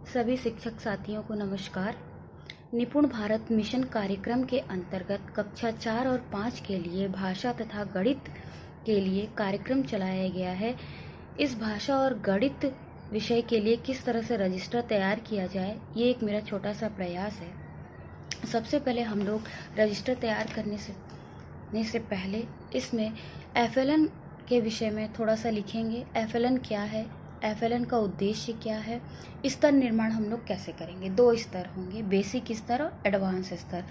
सभी शिक्षक साथियों को नमस्कार। निपुण भारत मिशन कार्यक्रम के अंतर्गत कक्षा 4 और 5 के लिए भाषा तथा गणित के लिए कार्यक्रम चलाया गया है। इस भाषा और गणित विषय के लिए किस तरह से रजिस्टर तैयार किया जाए, ये एक मेरा छोटा सा प्रयास है। सबसे पहले हम लोग रजिस्टर तैयार करने से पहले इसमें FLN के विषय में थोड़ा सा लिखेंगे। FLN क्या है, FLN का उद्देश्य क्या है, स्तर निर्माण हम लोग कैसे करेंगे। 2 स्तर होंगे, बेसिक स्तर और एडवांस स्तर।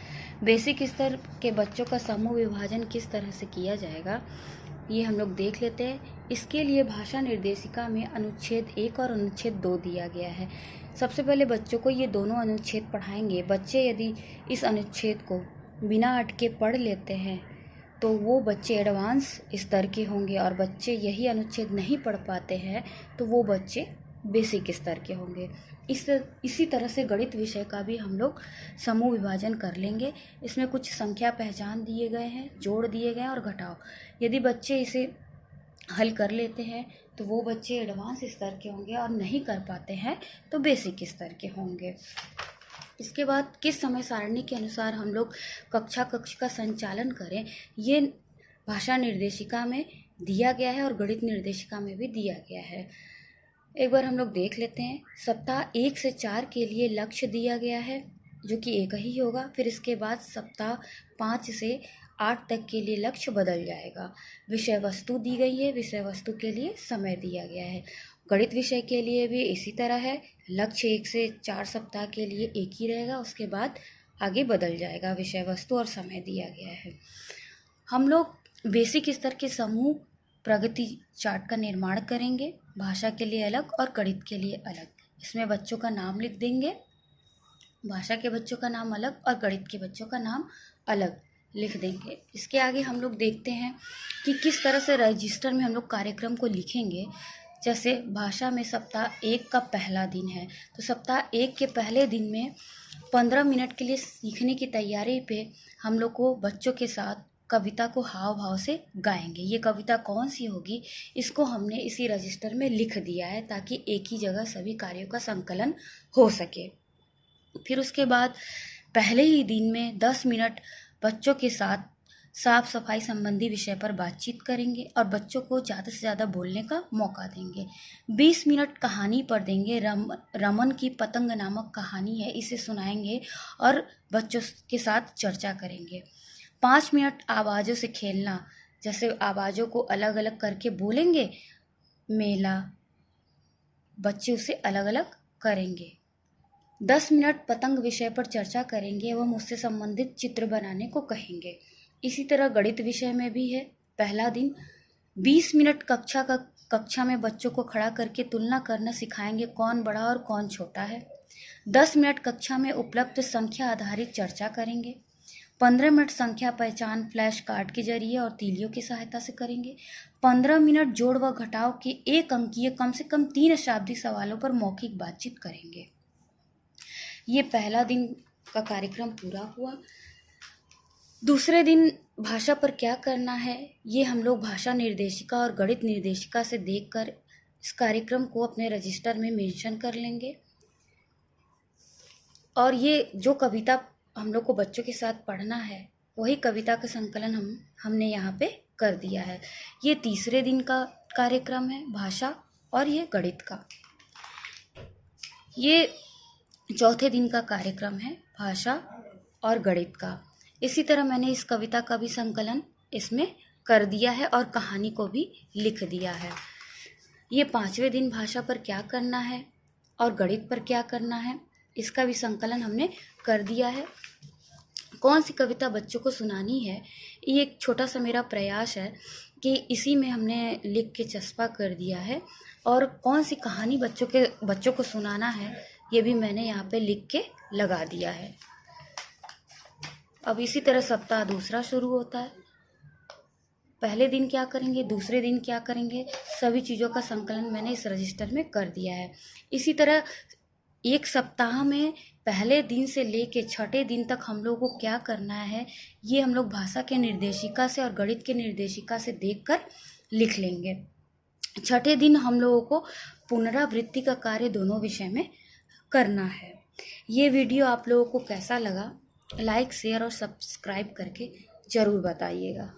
बेसिक स्तर के बच्चों का समूह विभाजन किस तरह से किया जाएगा, ये हम लोग देख लेते हैं। इसके लिए भाषा निर्देशिका में अनुच्छेद 1 और अनुच्छेद 2 दिया गया है। सबसे पहले बच्चों को ये दोनों अनुच्छेद पढ़ाएंगे। बच्चे यदि इस अनुच्छेद को बिना अटके पढ़ लेते हैं तो वो बच्चे एडवांस स्तर के होंगे, और बच्चे यही अनुच्छेद नहीं पढ़ पाते हैं तो वो बच्चे बेसिक स्तर के होंगे। इसी तरह से गणित विषय का भी हम लोग समूह विभाजन कर लेंगे। इसमें कुछ संख्या पहचान दिए गए हैं, जोड़ दिए गए हैं और घटाव। यदि बच्चे इसे हल कर लेते हैं तो वो बच्चे एडवांस स्तर के होंगे, और नहीं कर पाते हैं तो बेसिक स्तर के होंगे। इसके बाद किस समय सारणी के अनुसार हम लोग कक्षा का संचालन करें, ये भाषा निर्देशिका में दिया गया है और गणित निर्देशिका में भी दिया गया है। एक बार हम लोग देख लेते हैं। सप्ताह 1 से 4 के लिए लक्ष्य दिया गया है, जो कि एक ही होगा। फिर इसके बाद सप्ताह 5 से 8 तक के लिए लक्ष्य बदल जाएगा। विषय वस्तु दी गई है, विषय वस्तु के लिए समय दिया गया है। गणित विषय के लिए भी इसी तरह है। लक्ष्य 1 से 4 सप्ताह के लिए एक ही रहेगा, उसके बाद आगे बदल जाएगा। विषय वस्तु और समय दिया गया है। हम लोग बेसिक स्तर के समूह प्रगति चार्ट का निर्माण करेंगे, भाषा के लिए अलग और गणित के लिए अलग। इसमें बच्चों का नाम लिख देंगे, भाषा के बच्चों का नाम अलग और गणित के बच्चों का नाम अलग लिख देंगे। इसके आगे हम लोग देखते हैं कि किस तरह से रजिस्टर में हम लोग कार्यक्रम को लिखेंगे। जैसे भाषा में सप्ताह 1 का पहला दिन है, तो सप्ताह 1 के पहले दिन में 15 मिनट के लिए सीखने की तैयारी पे हम लोग को बच्चों के साथ कविता को हाव भाव से गाएंगे। ये कविता कौन सी होगी, इसको हमने इसी रजिस्टर में लिख दिया है, ताकि एक ही जगह सभी कार्यों का संकलन हो सके। फिर उसके बाद पहले ही दिन में 10 मिनट बच्चों के साथ साफ सफाई संबंधी विषय पर बातचीत करेंगे और बच्चों को ज़्यादा से ज़्यादा बोलने का मौका देंगे। 20 मिनट कहानी पढ़ देंगे। रमन की पतंग नामक कहानी है, इसे सुनाएंगे और बच्चों के साथ चर्चा करेंगे। 5 मिनट आवाज़ों से खेलना, जैसे आवाज़ों को अलग अलग करके बोलेंगे, मेला, बच्चे उसे अलग अलग करेंगे। 10 मिनट पतंग विषय पर चर्चा करेंगे एवं उससे संबंधित चित्र बनाने को कहेंगे। इसी तरह गणित विषय में भी है। पहला दिन 20 मिनट कक्षा में बच्चों को खड़ा करके तुलना करना सिखाएंगे, कौन बड़ा और कौन छोटा है। 10 मिनट कक्षा में उपलब्ध संख्या आधारित चर्चा करेंगे। 15 मिनट संख्या पहचान फ्लैश कार्ड के जरिए और तीलियों की सहायता से करेंगे। 15 मिनट जोड़ व घटाव के 1 अंकीय कम से कम 3 शाब्दिक सवालों पर मौखिक बातचीत करेंगे। ये पहला दिन का कार्यक्रम पूरा हुआ। दूसरे दिन भाषा पर क्या करना है, ये हम लोग भाषा निर्देशिका और गणित निर्देशिका से देखकर इस कार्यक्रम को अपने रजिस्टर में मेंशन कर लेंगे। और ये जो कविता हम लोग को बच्चों के साथ पढ़ना है, वही कविता का संकलन हमने यहाँ पे कर दिया है। ये तीसरे दिन का कार्यक्रम है भाषा, और ये गणित का। ये चौथे दिन का कार्यक्रम है भाषा और गणित का। इसी तरह मैंने इस कविता का भी संकलन इसमें कर दिया है और कहानी को भी लिख दिया है। ये 5वें दिन भाषा पर क्या करना है और गणित पर क्या करना है, इसका भी संकलन हमने कर दिया है। कौन सी कविता बच्चों को सुनानी है, ये एक छोटा सा मेरा प्रयास है कि इसी में हमने लिख के चस्पा कर दिया है। और कौन सी कहानी बच्चों को सुनाना है, ये भी मैंने यहाँ पे लिख के लगा दिया है। अब इसी तरह सप्ताह दूसरा शुरू होता है। पहले दिन क्या करेंगे, दूसरे दिन क्या करेंगे, सभी चीज़ों का संकलन मैंने इस रजिस्टर में कर दिया है। इसी तरह एक सप्ताह में पहले दिन से लेके 6ठे दिन तक हम लोगों को क्या करना है, ये हम लोग भाषा के निर्देशिका से और गणित के निर्देशिका से देखकर लिख लेंगे। 6ठे दिन हम लोगों को पुनरावृत्ति का कार्य दोनों विषय में करना है। ये वीडियो आप लोगों को कैसा लगा, लाइक शेयर और सब्सक्राइब करके ज़रूर बताइएगा।